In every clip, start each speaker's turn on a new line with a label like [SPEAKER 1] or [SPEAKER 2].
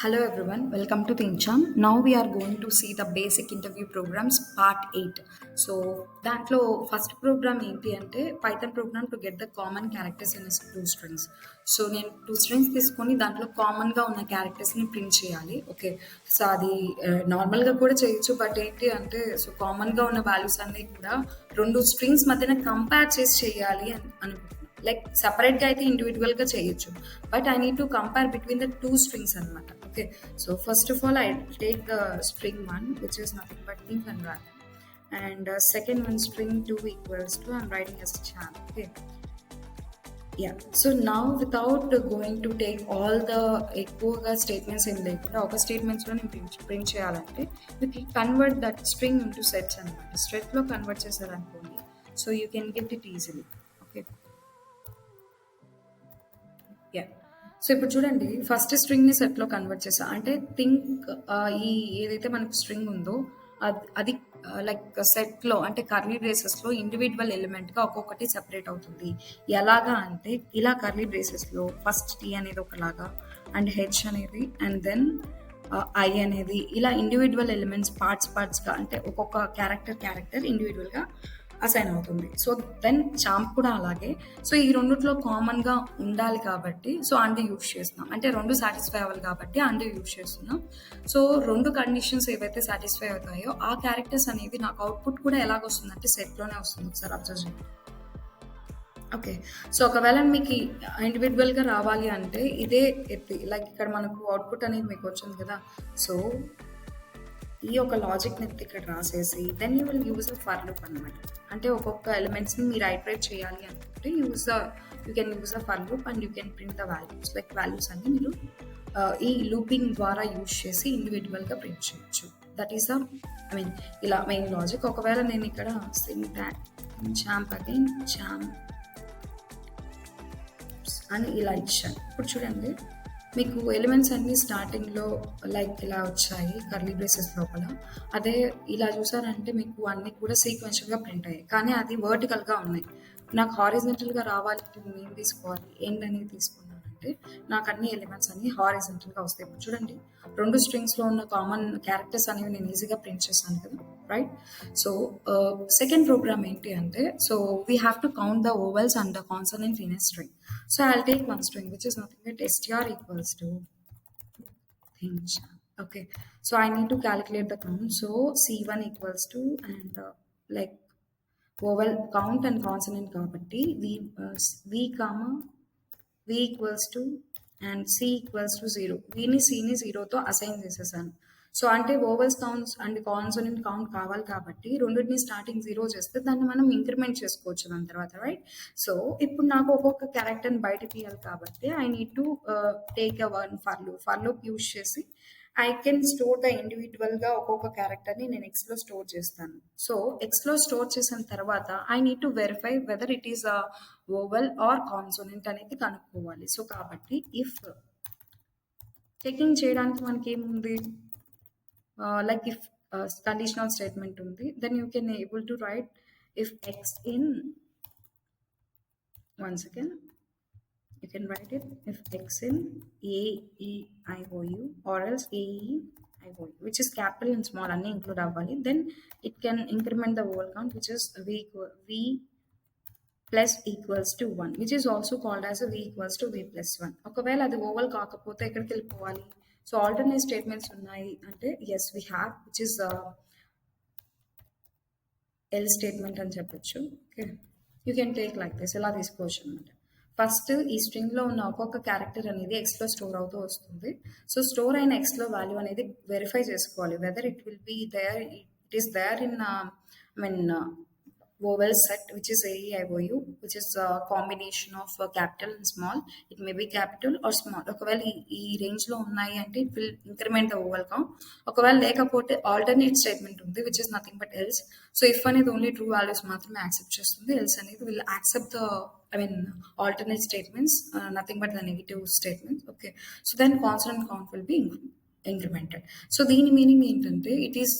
[SPEAKER 1] Hello everyone, welcome to Tincham. Now we are going to see the basic interview programs part 8. So దాంట్లో first programme ఏంటి అంటే Python program to get the common characters in two strings. So నేను two strings తీసుకొని దాంట్లో కామన్గా ఉన్న క్యారెక్టర్స్ని print చేయాలి. Okay, so అది నార్మల్గా కూడా చేయొచ్చు, బట్ ఏంటి అంటే సో కామన్గా ఉన్న వాల్యూస్ అన్నీ కూడా రెండు స్ట్రింగ్స్ మధ్యన కంపేర్ చేసి చేయాలి అని అనుకుంటున్నాను. లైక్ సపరేట్గా అయితే ఇండివిజువల్గా చేయొచ్చు, but I need to compare between the two strings అనమాట. Okay, so first of all, I take the string 1, which is nothing but think and run, and second one string 2 equals to I'm writing as champ. Okay, yeah. So now without going to take all the ఎక్కువగా statements ఏం లేకుండా ఒక స్టేట్మెంట్స్లో నేను print చేయాలంటే you can convert that string into sets అనమాట. సెట్లో convert చేశారనుకోండి, so you can get it easily. Okay, yeah. So ఇప్పుడు చూడండి, ఫస్ట్ స్ట్రింగ్ని సెట్లో కన్వర్ట్ చేసా అంటే థింక్ ఈ ఏదైతే మనకు స్ట్రింగ్ ఉందో అది లైక్ సెట్లో అంటే కర్లీ బ్రేసెస్లో ఇండివిజువల్ ఎలిమెంట్గా ఒక్కొక్కటి సెపరేట్ అవుతుంది. ఎలాగా అంటే ఇలా కర్లీ బ్రేసెస్లో ఫస్ట్ టీ అనేది ఒకలాగా, అండ్ హెచ్ అనేది, అండ్ దెన్ ఐ అనేది, ఇలా ఇండివిజువల్ ఎలిమెంట్స్ పార్ట్స్గా అంటే ఒక్కొక్క క్యారెక్టర్ ఇండివిజువల్గా అసైన్ అవుతుంది. సో దెన్ చాంప్ కూడా అలాగే. సో ఈ రెండిట్లో కామన్గా ఉండాలి కాబట్టి సో అండ్ యూజ్ చేస్తున్నాం, అంటే రెండు సాటిస్ఫై అవ్వాలి కాబట్టి అండ్ యూజ్ చేస్తున్నాం. సో రెండు కండిషన్స్ ఏవైతే సాటిస్ఫై అవుతాయో ఆ క్యారెక్టర్స్ అనేది నాకు అవుట్పుట్ కూడా ఎలాగొస్తుందంటే సెట్లోనే వస్తుంది. ఒకసారి అబ్జర్వ్ చేయండి. ఓకే, సో ఒకవేళ మీకు ఇండివిజువల్గా రావాలి అంటే ఇదే ఎత్తి లైక్ ఇక్కడ మనకు అవుట్పుట్ అనేది మీకు వచ్చింది కదా. సో ఈ ఒక లాజిక్ని ఇక్కడ రాసేసి then you will use a for loop అనమాట. అంటే ఒక్కొక్క ఎలిమెంట్స్ని మీరు ఐటరేట్ చేయాలి అనుకుంటే you can use a for loop and you can print the values. Like values అన్ని మీరు ఈ లూపింగ్ ద్వారా యూజ్ చేసి ఇండివిజువల్గా ప్రింట్ చేయొచ్చు. That is the I mean ఇలా మెయిన్ లాజిక్. ఒకవేళ నేను ఇక్కడ చాంప్ అగైన్ చాంప్ అని ఇలా ఇచ్చాను. ఇప్పుడు చూడండి, మీకు ఎలిమెంట్స్ అన్నీ స్టార్టింగ్లో లైక్ ఇలా వచ్చాయి కర్లీ బ్రేసెస్ లోపల. అదే ఇలా చూసారంటే మీకు అన్నీ కూడా సీక్వెన్షియల్గా ప్రింట్ అయ్యాయి, కానీ అది వర్టికల్గా ఉన్నాయి. నాకు హారిజెంటల్గా రావాలి, నేను తీసుకోవాలి ఎండ్ అనేది తీసుకున్నానంటే నాకు అన్ని ఎలిమెంట్స్ అన్ని హారిజెంటల్గా వస్తాయి. ఇప్పుడు చూడండి, రెండు స్ట్రింగ్స్లో ఉన్న కామన్ క్యారెక్టర్స్ అనేవి నేను ఈజీగా ప్రింట్ చేశాను కదా, రైట్? సో సెకండ్ ప్రోగ్రామ్ ఏంటి అంటే so we have to count the vowels and the consonant in a string. So I'll take one string which is nothing but str equals to things. Okay, so I need to calculate the count. So c1 equals to and like vowel count and consonant కాబట్టి v comma v equals to and c equals to 0. vని cని 0తో assign చేసేసాను. So అంటే vowels counts and consonant count కావాలి కాబట్టి రెండింటిని starting 0 చేస్తే దాన్ని మనం increment చేసుకోవచ్చు దాని తర్వాత, రైట్? సో ఇప్పుడు నాకు ఒక్కొక్క క్యారెక్టర్ని బయట తీయాలి కాబట్టి I need to take a one for loop use చేసి ఐ కెన్ స్టోర్ ద ఇండివిజువల్గా ఒక్కొక్క క్యారెక్టర్ని నేను ఎక్స్లో స్టోర్ చేస్తాను. సో ఎక్స్లో స్టోర్ చేసిన తర్వాత I need to verify whether it is a vowel or consonant అనేది కనుక్కోవాలి. సో కాబట్టి ఇఫ్ చెకింగ్ చేయడానికి మనకి ఏముంది, like if conditional statement undi, then you can able to write if x in one second you can write it if x in a e I o u or else a e I o u, which is capital and small anni include avvali, then it can increment the whole count, which is v plus equals to 1, which is also called as a v equals to v plus 1. ఒకవేళ అది oval కాకపోతే ఎక్కడికి వెళ్ళిపోవాలి? So alternate statements ఉన్నాయి అంటే as we have, which is else statement అని చెప్పొచ్చు. Okay, you can take like this, ఇలా తీసుకోవచ్చు అనమాట. ఫస్ట్ ఈ స్ట్రింగ్లో ఉన్న ఒక్కొక్క క్యారెక్టర్ అనేది ఎక్స్లో స్టోర్ అవుతూ వస్తుంది. సో స్టోర్ అయిన ఎక్స్లో వాల్యూ అనేది వెరిఫై చేసుకోవాలి whether it will be there, it is there in I mean vowel set which is AEIOU, which is a combination of capital and small. It may be capital or small. ఒకవేళ ఈ range లో ఉన్నాయి అంటే it will increment the vowel count. ఒకవేళ లేకపోతే alternate statement ఉంది which is nothing but else. So if అనేది only true values మాత్రమే యాక్సెప్ట్ చేస్తుంది, ఎల్స్ అనేది will accept the I mean alternate statements, nothing but the negative statements. Okay, so then constant count will be incremented. So దీని meaning ఏంటంటే it is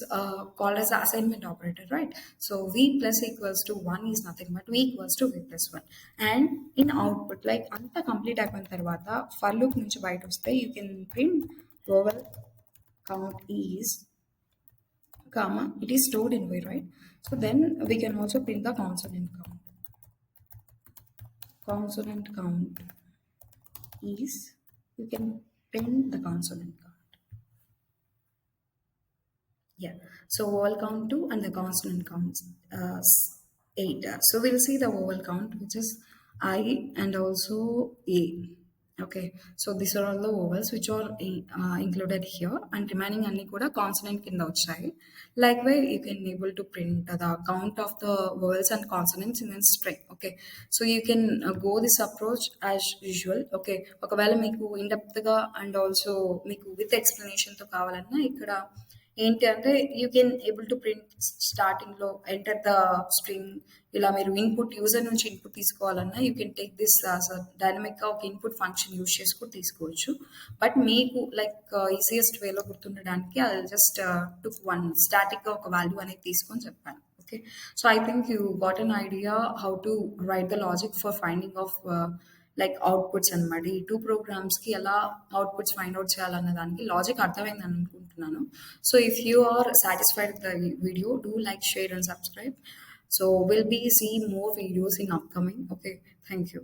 [SPEAKER 1] called as assignment operator, right? So v plus equals to 1 is nothing but v equals to v plus 1. And in output like అంతా complete అయిపోయిన తర్వాత for loop నుంచి బయట వస్తే you can print vowel count is comma, it is stored in way, right? So then we can also print the consonant count. Consonant count is, you can print the consonant count. Yeah. So vowel count 2 and the consonant count 8. So we'll see the vowel count, which is I and also A. Okay. So these are all the vowels which are included here, and remaining అన్ని కూడా consonant కింద వచ్చాయి. Likewise, you can able to print the count of the vowels and consonants in a string. Okay. So you can go this approach as usual. Okay. ఒకవేళ మీకు in depth గా and also మీకు with explanation తో కావాలన్నా ఇక్కడ ఏంటి అంటే you can able to print starting లో ఎంటర్ ద స్ట్రింగ్, ఇలా మీరు ఇన్పుట్ యూజర్ నుంచి ఇన్పుట్ తీసుకోవాలన్నా you can take this dynamic గా ఒక ఇన్పుట్ ఫంక్షన్ యూజ్ చేసి కూడా తీసుకోవచ్చు. బట్ మీకు లైక్ ఈజియెస్ట్ వేలో గుర్తుండడానికి I just took one static గా ఒక వాల్యూ అనేది తీసుకొని చెప్పాను. Okay, so I think you got an idea how to write the logic for finding of like outputs అనమాట. ఈ టూ ప్రోగ్రామ్స్కి ఎలా అవుట్పుట్స్ ఫైండ్ అవుట్ చేయాలన్న దానికి లాజిక్ అర్థమైందని అనుకుంటున్నాను. So if you are satisfied with the video, do like, share and subscribe. So we'll be seeing more videos in upcoming. Okay, thank you.